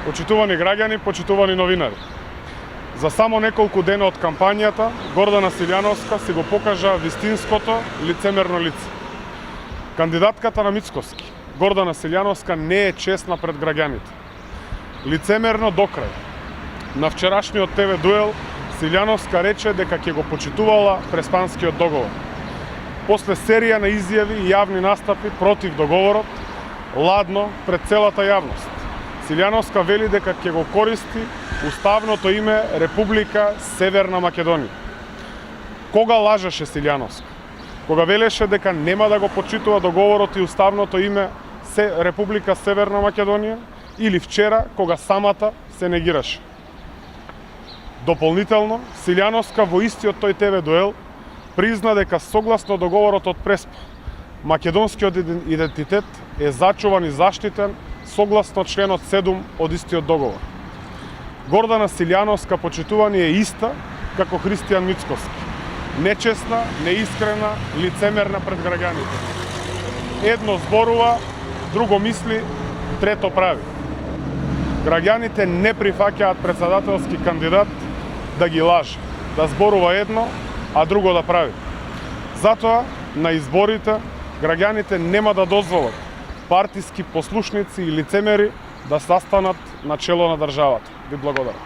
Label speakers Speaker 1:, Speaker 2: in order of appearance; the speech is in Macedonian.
Speaker 1: Почитувани граѓани, почитувани новинари. За само неколку дена од кампањата, Гордана Силјановска си го покажа вистинското лицемерно лице. Кандидатката на Мицкоски, Гордана Силјановска, не е честна пред граѓаните. Лицемерно до крај. На вчерашниот ТВ дуел Силјановска рече дека ќе го почитувала Преспанскиот договор. После серија на изјави и јавни настапи против договорот, ладно пред целата јавност, Силјановска вели дека ќе го користи уставното име Република Северна Македонија. Кога лажеше Силјановска? Кога велеше дека нема да го почитува договорот и уставното име Република Северна Македонија, или вчера кога самата се негираше? Дополнително, Силјановска во истиот тој ТВ дуел призна дека согласно договорот од Преспа, македонскиот идентитет е зачуван и заштитен согласно членот 7 од истиот договор. Гордана Силјановска, почитувани, е иста како Христијан Мицкоски. Нечесна, неискрена, лицемерна пред граѓаните. Едно зборува, друго мисли, трето прави. Граѓаните не прифаќаат председателски кандидат да ги лаже, да зборува едно, а друго да прави. Затоа, на изборите, граѓаните нема да дозволат партиски послушници и лицемери да застанат на чело на државата. Ви благодарам.